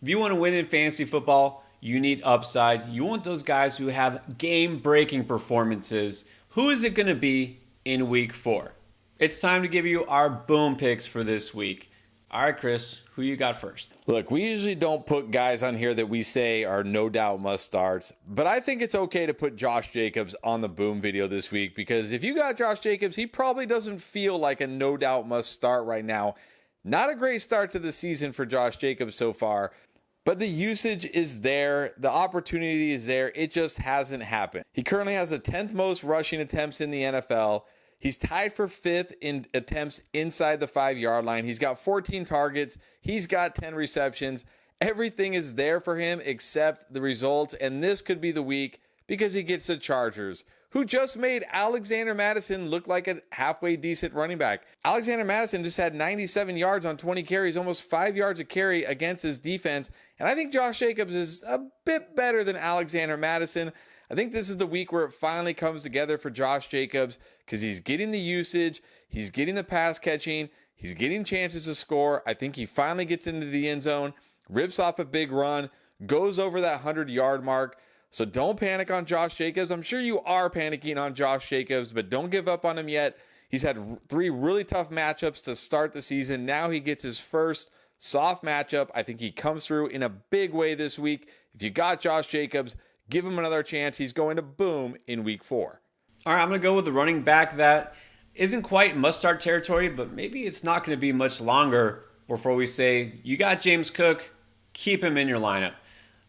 If you want to win in fantasy football, you need upside. You want those guys who have game breaking performances. Who is it going to be in week 4? It's time to give you our boom picks for this week. All right, Chris, who you got first? Look, we usually don't put guys on here that we say are no doubt must starts, but I think it's okay to put Josh Jacobs on the boom video this week because if you got Josh Jacobs, he probably doesn't feel like a no doubt must start right now. Not a great start to the season for Josh Jacobs so far. But the usage is there. The opportunity is there. It just hasn't happened. He currently has the 10th most rushing attempts in the NFL. He's tied for 5th in attempts inside the 5-yard line. He's got 14 targets. He's got 10 receptions. Everything is there for him except the results. And this could be the week because he gets the Chargers, who just made Alexander Mattison look like a halfway decent running back. Alexander Mattison just had 97 yards on 20 carries, almost 5 yards a carry against his defense. And I think Josh Jacobs is a bit better than Alexander Mattison. I think this is the week where it finally comes together for Josh Jacobs because he's getting the usage, he's getting the pass catching, he's getting chances to score. I think he finally gets into the end zone, rips off a big run, goes over that 100-yard mark. So don't panic on Josh Jacobs. I'm sure you are panicking on Josh Jacobs, but don't give up on him yet. He's had 3 really tough matchups to start the season. Now he gets his first soft matchup. I think he comes through in a big way this week. If you got Josh Jacobs, give him another chance. He's going to boom in week 4. All right, I'm going to go with the running back that isn't quite must-start territory, but maybe it's not going to be much longer before we say, you got James Cook, keep him in your lineup.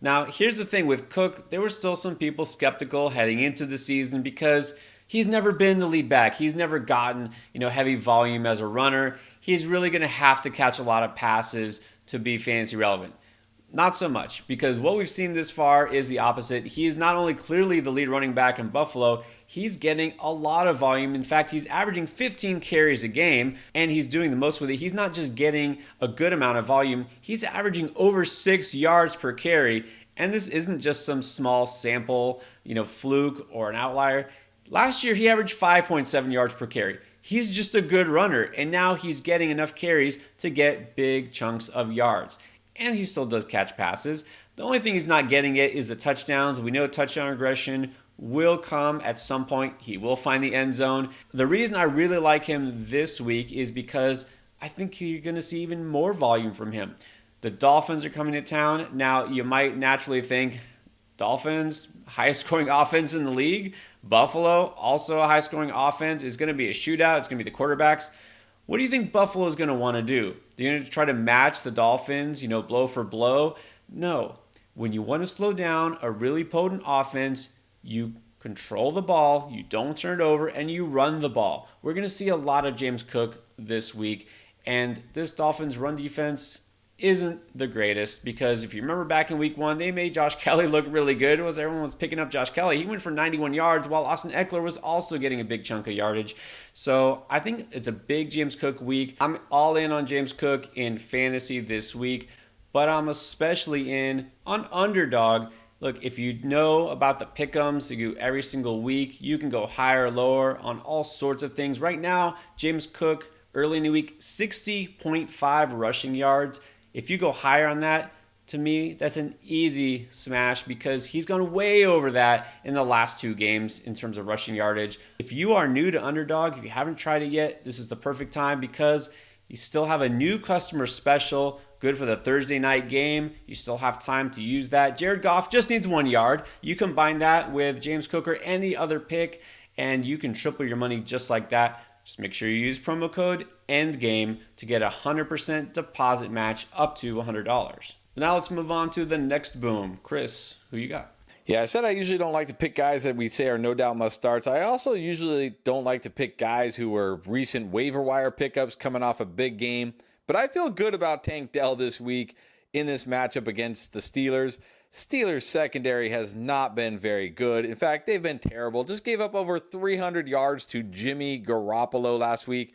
Now, here's the thing with Cook, there were still some people skeptical heading into the season because he's never been the lead back. He's never gotten, heavy volume as a runner. He's really going to have to catch a lot of passes to be fantasy relevant. Not so much, because what we've seen this far is the opposite. He is not only clearly the lead running back in Buffalo, he's getting a lot of volume. In fact, he's averaging 15 carries a game, and he's doing the most with it. He's not just getting a good amount of volume, he's averaging over 6 yards per carry, and this isn't just some small sample, fluke or an outlier. Last year, he averaged 5.7 yards per carry. He's just a good runner, and now he's getting enough carries to get big chunks of yards. And he still does catch passes. The only thing he's not getting it is the touchdowns. We know touchdown regression will come at some point. He will find the end zone. The reason I really like him this week is because I think you're going to see even more volume from him. The Dolphins are coming to town. Now, you might naturally think, Dolphins, highest scoring offense in the league. Buffalo, also a high scoring offense. Is going to be a shootout. It's going to be the quarterbacks. What do you think Buffalo is going to want to do? They're going to try to match the Dolphins, blow for blow? No. When you want to slow down a really potent offense, you control the ball, you don't turn it over, and you run the ball. We're going to see a lot of James Cook this week, and this Dolphins run defense isn't the greatest because if you remember back in week 1, they made Josh Kelly look really good. Everyone was picking up Josh Kelly. He went for 91 yards while Austin Eckler was also getting a big chunk of yardage. So I think it's a big James Cook week. I'm all in on James Cook in fantasy this week, but I'm especially in on underdog. Look, if you know about the pick'ems that you do every single week, you can go higher or lower on all sorts of things. Right now, James Cook, early in the week, 60.5 rushing yards. If you go higher on that, to me, that's an easy smash because he's gone way over that in the last 2 games in terms of rushing yardage. If you are new to Underdog, if you haven't tried it yet, this is the perfect time because you still have a new customer special, good for the Thursday night game. You still have time to use that. Jared Goff just needs 1 yard. You combine that with James Cook or any other pick, and you can triple your money just like that. Just make sure you use promo code ENDGAME to get a 100% deposit match up to $100. Now let's move on to the next boom. Chris, who you got? Yeah, I said I usually don't like to pick guys that we say are no doubt must starts. I also usually don't like to pick guys who were recent waiver wire pickups coming off a big game. But I feel good about Tank Dell this week in this matchup against the Steelers. Steelers secondary has not been very good. In fact, they've been terrible. Just gave up over 300 yards to Jimmy Garoppolo last week.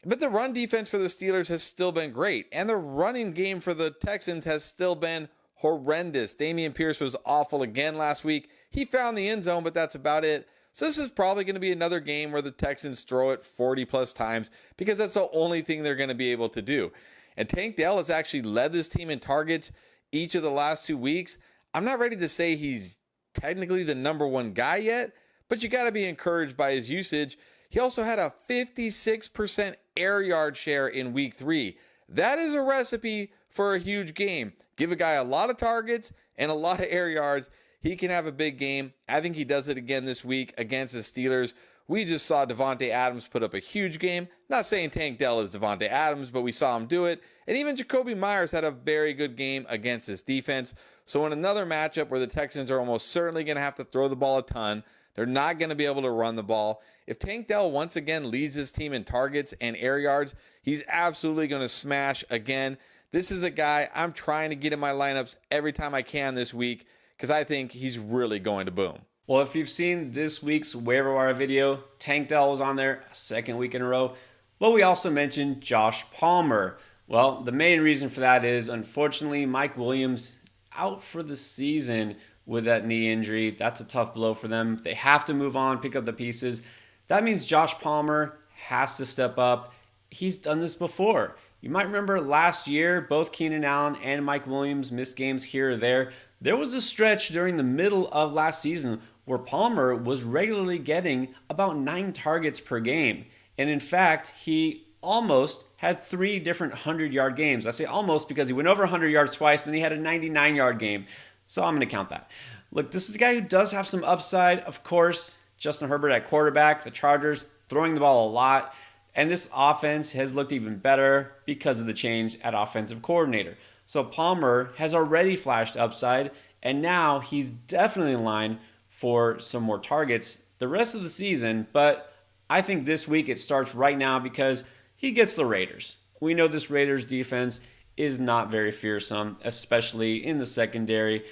But the run defense for the Steelers has still been great. And the running game for the Texans has still been horrendous. Dameon Pierce was awful again last week. He found the end zone, but that's about it. So this is probably going to be another game where the Texans throw it 40 plus times because that's the only thing they're going to be able to do. And Tank Dell has actually led this team in targets each of the last 2 weeks. I'm not ready to say he's technically the number one guy yet, but you got to be encouraged by his usage. He also had a 56% air yard share in week 3. That is a recipe for a huge game. Give a guy a lot of targets and a lot of air yards. He can have a big game. I think he does it again this week against the Steelers. We just saw Davante Adams put up a huge game. Not saying Tank Dell is Davante Adams, but we saw him do it. And even Jacoby Myers had a very good game against this defense. So in another matchup where the Texans are almost certainly going to have to throw the ball a ton, they're not going to be able to run the ball. If Tank Dell once again leads his team in targets and air yards, he's absolutely going to smash again. This is a guy I'm trying to get in my lineups every time I can this week because I think he's really going to boom. Well, if you've seen this week's waiver wire video, Tank Dell was on there a second week in a row. But we also mentioned Josh Palmer. Well, the main reason for that is, unfortunately, Mike Williams out for the season with that knee injury. That's a tough blow for them. They have to move on, pick up the pieces. That means Josh Palmer has to step up. He's done this before. You might remember last year, both Keenan Allen and Mike Williams missed games here or there. There was a stretch during the middle of last season where Palmer was regularly getting about 9 targets per game. And in fact, he almost had 3 different 100-yard games. I say almost because he went over 100 yards twice, and then he had a 99-yard game. So I'm going to count that. Look, this is a guy who does have some upside. Of course, Justin Herbert at quarterback, the Chargers throwing the ball a lot. And this offense has looked even better because of the change at offensive coordinator. So Palmer has already flashed upside, and now he's definitely in line for some more targets the rest of the season. But I think this week it starts right now because he gets the Raiders. We know this Raiders defense is not very fearsome, especially in the secondary.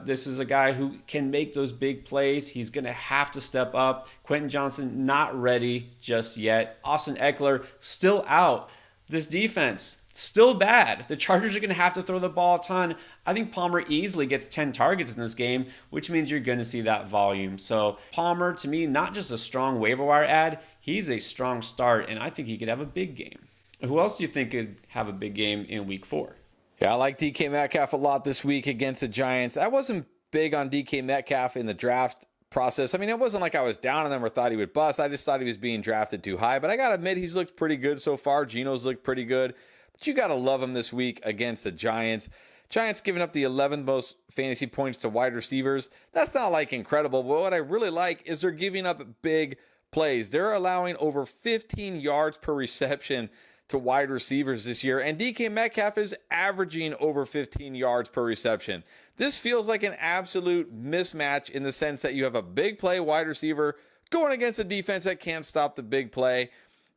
This is a guy who can make those big plays. He's going to have to step up. Quentin Johnson not ready just yet. Austin Eckler still out. This defense still bad. The Chargers are going to have to throw the ball a ton. I think Palmer easily gets 10 targets in this game, which means you're going to see that volume. So Palmer, to me, not just a strong waiver wire ad, he's a strong start, and I think he could have a big game. Who else do you think could have a big game in week 4? Yeah, I like DK Metcalf a lot this week against the Giants. I wasn't big on DK Metcalf in the draft process. I mean, it wasn't like I was down on him or thought he would bust. I just thought he was being drafted too high. But I got to admit, he's looked pretty good so far. Geno's looked pretty good. But you got to love him this week against the Giants. Giants giving up the 11th most fantasy points to wide receivers. That's not like incredible. But what I really like is they're giving up big plays. They're allowing over 15 yards per reception to wide receivers this year, and DK Metcalf is averaging over 15 yards per reception. This feels like an absolute mismatch in the sense that you have a big play wide receiver going against a defense that can't stop the big play.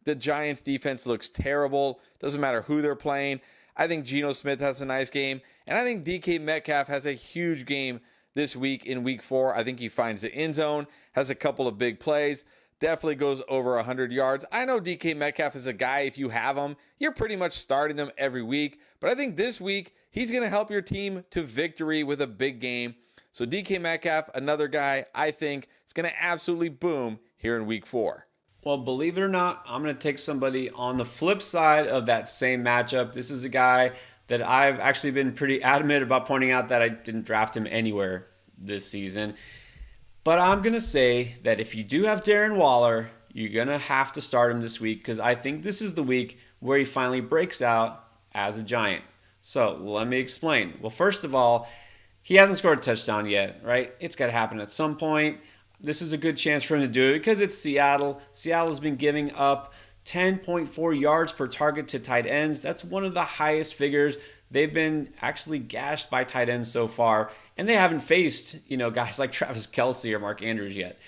The Giants defense looks terrible. Doesn't matter who they're playing. I think Geno Smith has a nice game, and I think DK Metcalf has a huge game this week in week 4. I think he finds the end zone, has a couple of big plays. Definitely goes over 100 yards. I know DK Metcalf is a guy, if you have him, you're pretty much starting him every week. But I think this week, he's going to help your team to victory with a big game. So DK Metcalf, another guy I think is going to absolutely boom here in week 4. Well, believe it or not, I'm going to take somebody on the flip side of that same matchup. This is a guy that I've actually been pretty adamant about pointing out that I didn't draft him anywhere this season. But I'm going to say that if you do have Darren Waller, you're going to have to start him this week because I think this is the week where he finally breaks out as a Giant. So let me explain. Well, first of all, he hasn't scored a touchdown yet, right? It's got to happen at some point. This is a good chance for him to do it because it's Seattle. Seattle's been giving up 10.4 yards per target to tight ends. That's one of the highest figures. They've been actually gashed by tight ends so far, and they haven't faced, guys like Travis Kelce or Mark Andrews yet.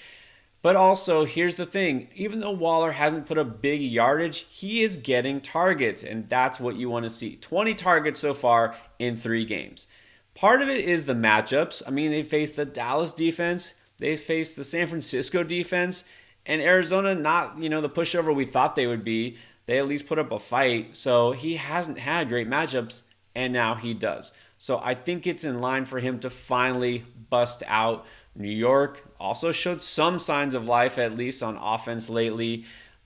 But also, here's the thing. Even though Waller hasn't put up big yardage, he is getting targets, and that's what you want to see. 20 targets so far in 3 games. Part of it is the matchups. I mean, they faced the Dallas defense. They faced the San Francisco defense. And Arizona, not, the pushover we thought they would be. They at least put up a fight. So he hasn't had great matchups, and now he does. So I think it's in line for him to finally bust out. New York also showed some signs of life, at least on offense lately.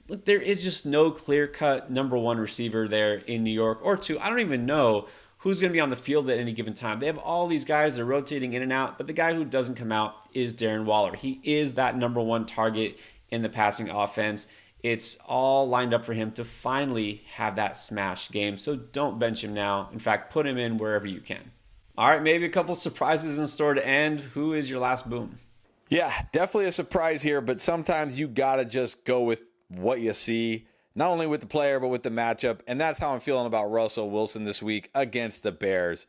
Look, there is just no clear-cut number 1 receiver there in New York, or 2. I don't even know who's going to be on the field at any given time. They have all these guys that are rotating in and out, but the guy who doesn't come out is Darren Waller. He is that number one target in the passing offense. It's all lined up for him to finally have that smash game. So don't bench him now. In fact, put him in wherever you can. All right, maybe a couple surprises in store to end. Who is your last boom? Yeah, definitely a surprise here, but sometimes you got to just go with what you see, not only with the player, but with the matchup. And that's how I'm feeling about Russell Wilson this week against the Bears.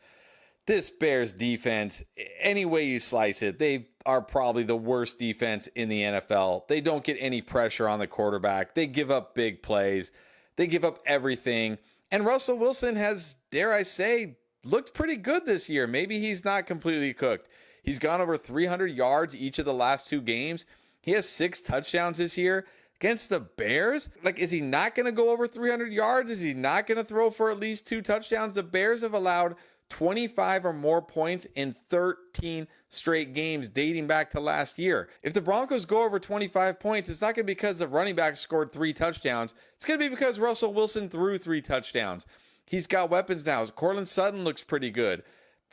This Bears defense, any way you slice it, they are probably the worst defense in the NFL. They don't get any pressure on the quarterback. They give up big plays. They give up everything. And Russell Wilson has, dare I say, looked pretty good this year. Maybe he's not completely cooked. He's gone over 300 yards each of the last 2 games. He has 6 touchdowns this year against the Bears. Like, is he not going to go over 300 yards? Is he not going to throw for at least 2 touchdowns? The Bears have allowed 25 or more points in 13 straight games dating back to last year. If the Broncos go over 25 points, it's not going to be because the running back scored 3 touchdowns. It's going to be because Russell Wilson threw 3 touchdowns. He's got weapons now. Cortland Sutton looks pretty good.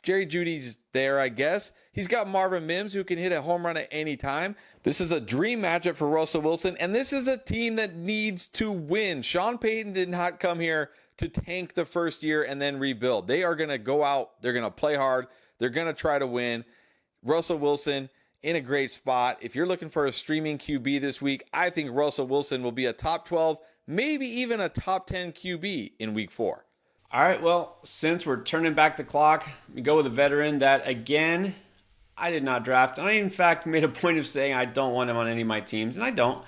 Jerry Jeudy's there, I guess. He's got Marvin Mims, who can hit a home run at any time. This is a dream matchup for Russell Wilson, and this is a team that needs to win. Sean Payton did not come here to tank the first year and then rebuild. They are going to go out. They're going to play hard. They're going to try to win. Russell Wilson in a great spot. If you're looking for a streaming QB this week, I think Russell Wilson will be a top 12, maybe even a top 10 QB in week 4. All right, well, since we're turning back the clock, we go with a veteran that, again, I did not draft. And I, in fact, made a point of saying I don't want him on any of my teams, and I don't.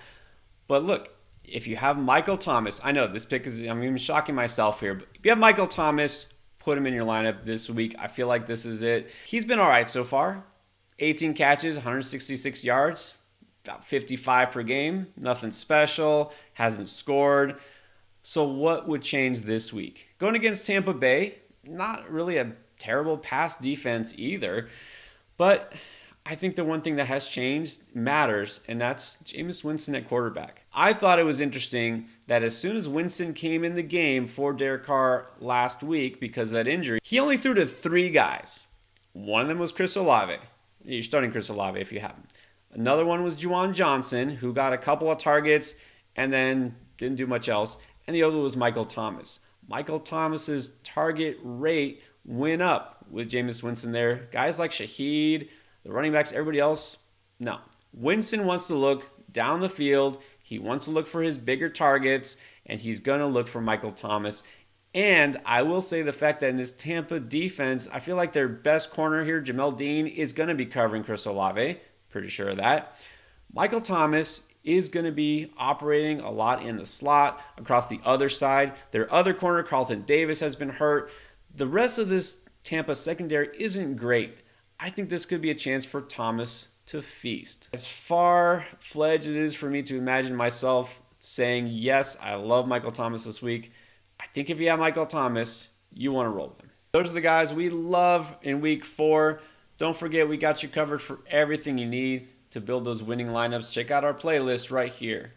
But look, if you have Michael Thomas, I know this pick is, I'm even shocking myself here, but if you have Michael Thomas, put him in your lineup this week. I feel like this is it. He's been all right so far. 18 catches, 166 yards, about 55 per game. Nothing special, hasn't scored. So what would change this week? Going against Tampa Bay, not really a terrible pass defense either. But I think the one thing that has changed matters, and that's Jameis Winston at quarterback. I thought it was interesting that as soon as Winston came in the game for Derek Carr last week because of that injury, he only threw to 3 guys. One of them was Chris Olave. You're starting Chris Olave if you haven't. Another one was Juwan Johnson, who got a couple of targets and then didn't do much else. And the other was Michael Thomas. Michael Thomas's target rate went up with Jameis Winston there. Guys like Shaheed, the running backs, everybody else, no. Winston wants to look down the field. He wants to look for his bigger targets, and he's going to look for Michael Thomas. And I will say the fact that in this Tampa defense, I feel like their best corner here, Jamel Dean, is going to be covering Chris Olave. Pretty sure of that. Michael Thomas is going to be operating a lot in the slot across the other side. Their other corner, Carlton Davis, has been hurt. The rest of this Tampa secondary isn't great. I think this could be a chance for Thomas to feast. As far-fledged it is for me to imagine myself saying, yes, I love Michael Thomas this week, I think if you have Michael Thomas, you want to roll with him. Those are the guys we love in week 4. Don't forget, we got you covered for everything you need to build those winning lineups. Check out our playlist right here.